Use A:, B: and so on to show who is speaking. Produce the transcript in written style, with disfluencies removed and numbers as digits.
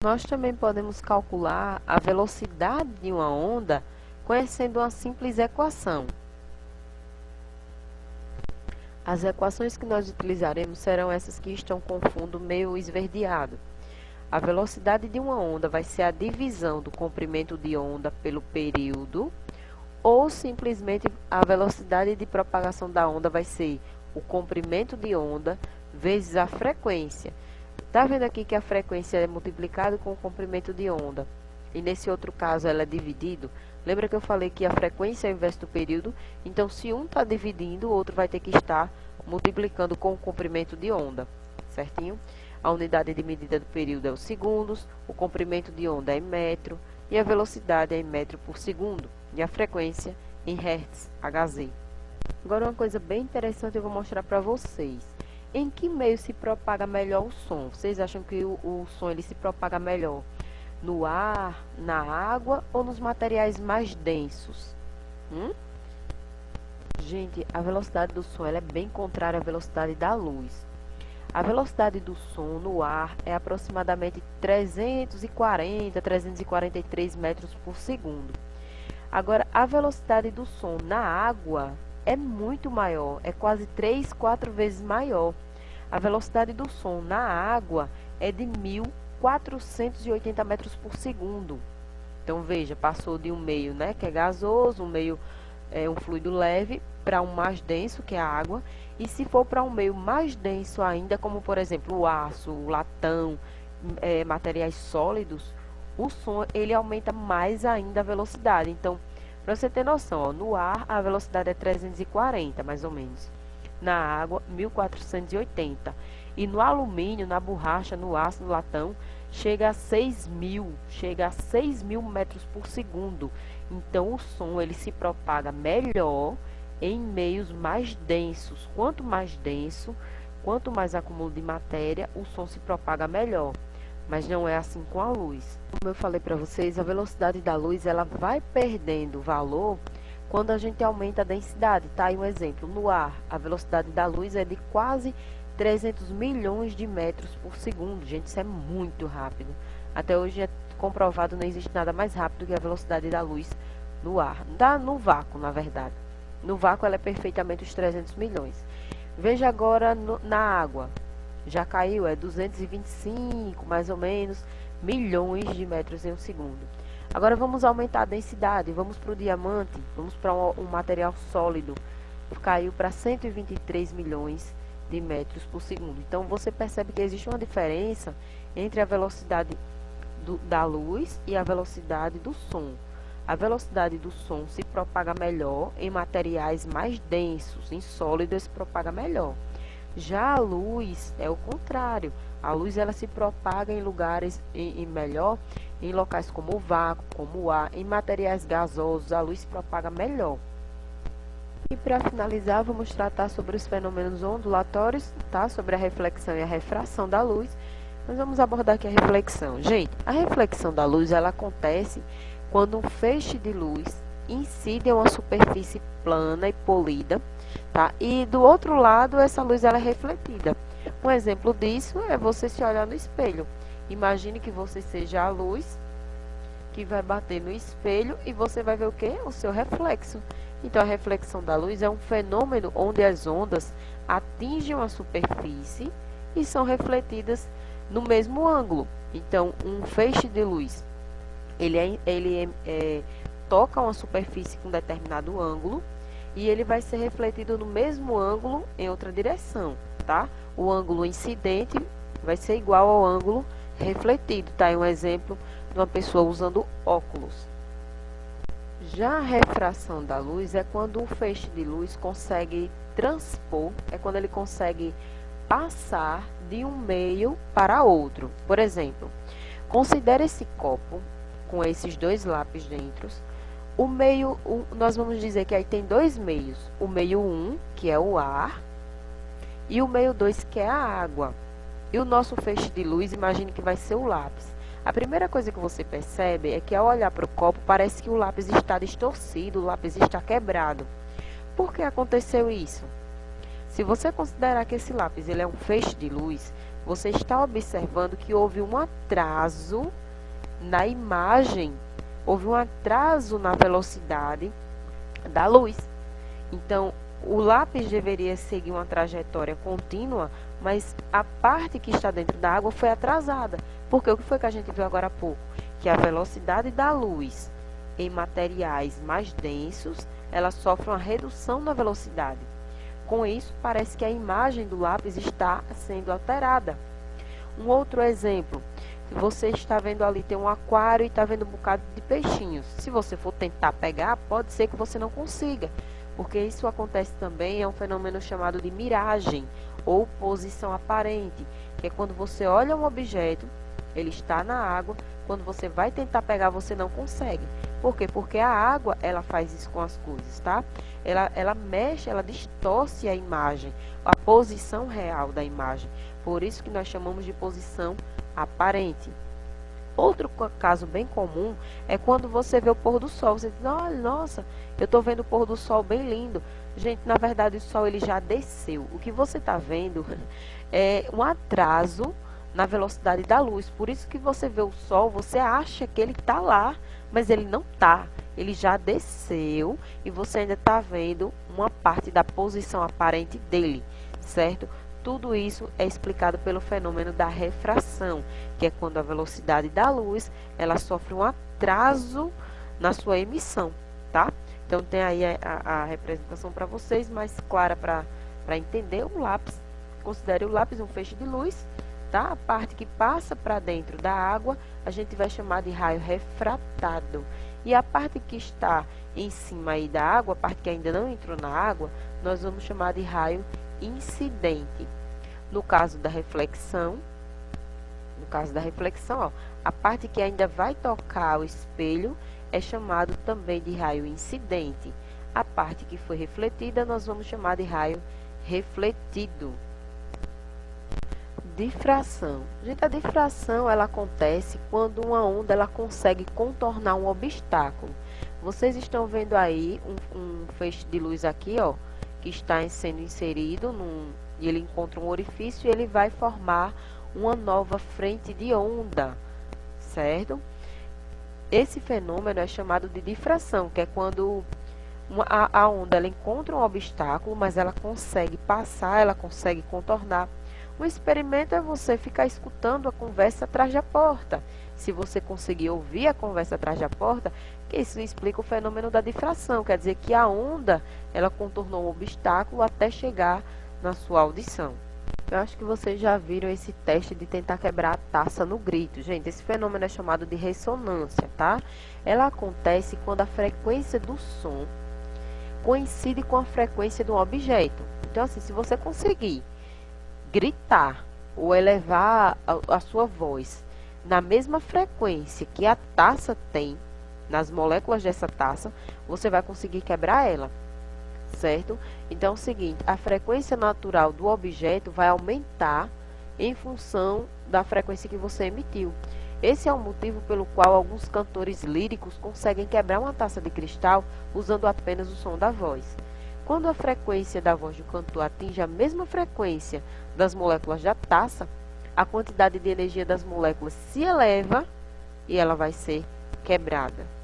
A: Nós também podemos calcular a velocidade de uma onda conhecendo uma simples equação. As equações que nós utilizaremos serão essas que estão com o fundo meio esverdeado. A velocidade de uma onda vai ser a divisão do comprimento de onda pelo período, ou simplesmente a velocidade de propagação da onda vai ser o comprimento de onda vezes a frequência. Está vendo aqui que a frequência é multiplicada com o comprimento de onda? E nesse outro caso ela é dividido. Lembra que eu falei que a frequência é o inverso do período? Então, se um está dividindo, o outro vai ter que estar multiplicando com o comprimento de onda. Certinho? A unidade de medida do período é os segundos, o comprimento de onda é em metro e a velocidade é em metro por segundo. E a frequência em hertz, Hz. Agora, uma coisa bem interessante eu vou mostrar para vocês. Em que meio se propaga melhor o som? Vocês acham que o som ele se propaga melhor no ar, na água ou nos materiais mais densos? Gente, a velocidade do som ela é bem contrária à velocidade da luz. A velocidade do som no ar é aproximadamente 340, 343 metros por segundo. Agora, a velocidade do som na água é muito maior, é quase 3, 4 vezes maior. A velocidade do som na água é de 1.480 metros por segundo. Então, veja, passou de um meio, né, que é gasoso, um meio um fluido leve, para um mais denso, que é a água. E se for para um meio mais denso ainda, como por exemplo o aço, o latão, materiais sólidos, o som ele aumenta mais ainda a velocidade. Então, para você ter noção, ó, no ar a velocidade é 340, mais ou menos. Na água, 1.480. E no alumínio, na borracha, no aço, no latão, chega a 6.000 metros por segundo. Então, o som ele se propaga melhor em meios mais densos. Quanto mais denso, quanto mais acúmulo de matéria, o som se propaga melhor. Mas não é assim com a luz. Como eu falei para vocês, a velocidade da luz ela vai perdendo valor quando a gente aumenta a densidade. Tá aí um exemplo. No ar, a velocidade da luz é de quase 300 milhões de metros por segundo. Gente, isso é muito rápido. Até hoje é comprovado, não existe nada mais rápido que a velocidade da luz no ar. No vácuo, na verdade. No vácuo ela é perfeitamente os 300 milhões. Veja agora na água. Já caiu, é 225, mais ou menos, milhões de metros em um segundo. Agora vamos aumentar a densidade, vamos para o diamante, vamos para um material sólido. Caiu para 123 milhões de metros por segundo. Então, você percebe que existe uma diferença entre a velocidade da luz e a velocidade do som. A velocidade do som se propaga melhor em materiais mais densos, em sólidos se propaga melhor. Já a luz é o contrário. A luz ela se propaga em lugares melhor, em locais como o vácuo, como o ar, em materiais gasosos, a luz se propaga melhor. E para finalizar, vamos tratar sobre os fenômenos ondulatórios, tá? Sobre a reflexão e a refração da luz. Nós vamos abordar aqui a reflexão. Gente, a reflexão da luz ela acontece quando um feixe de luz incide em uma superfície plana e polida, tá? E do outro lado, essa luz ela é refletida. Um exemplo disso é você se olhar no espelho. Imagine que você seja a luz que vai bater no espelho e você vai ver o quê? O seu reflexo. Então, a reflexão da luz é um fenômeno onde as ondas atingem uma superfície e são refletidas no mesmo ângulo. Então, um feixe de luz, ele toca uma superfície com determinado ângulo e ele vai ser refletido no mesmo ângulo em outra direção, tá? O ângulo incidente vai ser igual ao ângulo refletido, tá? É um exemplo de uma pessoa usando óculos. Já a refração da luz é quando um feixe de luz consegue transpor, é quando ele consegue passar de um meio para outro. Por exemplo, considere esse copo com esses dois lápis dentro. O meio, nós vamos dizer que aí tem dois meios. O meio 1, que é o ar, e o meio 2, que é a água. E o nosso feixe de luz, imagine que vai ser o lápis. A primeira coisa que você percebe é que ao olhar para o copo, parece que o lápis está distorcido, o lápis está quebrado. Por que aconteceu isso? Se você considerar que esse lápis ele é um feixe de luz, você está observando que houve um atraso na imagem, houve um atraso na velocidade da luz. Então, o lápis deveria seguir uma trajetória contínua, mas a parte que está dentro da água foi atrasada. Porque o que foi que a gente viu agora há pouco? Que a velocidade da luz em materiais mais densos, ela sofre uma redução na velocidade. Com isso, parece que a imagem do lápis está sendo alterada. Um outro exemplo, você está vendo ali, tem um aquário e está vendo um bocado de peixinhos. Se você for tentar pegar, pode ser que você não consiga, porque isso acontece também, é um fenômeno chamado de miragem, ou posição aparente, que é quando você olha um objeto, ele está na água, quando você vai tentar pegar, você não consegue. Por quê? Porque a água, ela faz isso com as coisas, tá? Ela mexe, ela distorce a imagem, a posição real da imagem. Por isso que nós chamamos de posição aparente. Outro caso bem comum é quando você vê o pôr do sol. Você diz, olha, nossa, eu estou vendo o pôr do sol bem lindo. Gente, na verdade, o sol ele já desceu. O que você está vendo é um atraso na velocidade da luz. Por isso que você vê o sol, você acha que ele está lá, mas ele não está. Ele já desceu e você ainda está vendo uma parte da posição aparente dele, certo? Tudo isso é explicado pelo fenômeno da refração, que é quando a velocidade da luz ela sofre um atraso na sua emissão, tá? Então tem aí a representação para vocês, mais clara para entender o lápis. Considere o lápis um feixe de luz, tá? A parte que passa para dentro da água, a gente vai chamar de raio refratado. E a parte que está em cima aí da água, a parte que ainda não entrou na água, nós vamos chamar de raio incidente. No caso da reflexão, ó, a parte que ainda vai tocar o espelho é chamado também de raio incidente. A parte que foi refletida, nós vamos chamar de raio refletido. Difração. Gente, a difração ela acontece quando uma onda ela consegue contornar um obstáculo. Vocês estão vendo aí um feixe de luz aqui, ó, que está sendo inserido e ele encontra um orifício e ele vai formar uma nova frente de onda, certo? Esse fenômeno é chamado de difração, que é quando a onda ela encontra um obstáculo, mas ela consegue passar, ela consegue contornar. O experimento é você ficar escutando a conversa atrás da porta. Se você conseguir ouvir a conversa atrás da porta, que isso explica o fenômeno da difração, quer dizer que a onda ela contornou um obstáculo até chegar na sua audição. Eu acho que vocês já viram esse teste de tentar quebrar a taça no grito. Gente, esse fenômeno é chamado de ressonância, tá? Ela acontece quando a frequência do som coincide com a frequência do objeto. Então, assim, se você conseguir gritar ou elevar a sua voz na mesma frequência que a taça tem, nas moléculas dessa taça, você vai conseguir quebrar ela, certo? Então é o seguinte, a frequência natural do objeto vai aumentar em função da frequência que você emitiu. Esse é o motivo pelo qual alguns cantores líricos conseguem quebrar uma taça de cristal usando apenas o som da voz. Quando a frequência da voz do cantor atinge a mesma frequência das moléculas da taça, a quantidade de energia das moléculas se eleva e ela vai ser quebrada.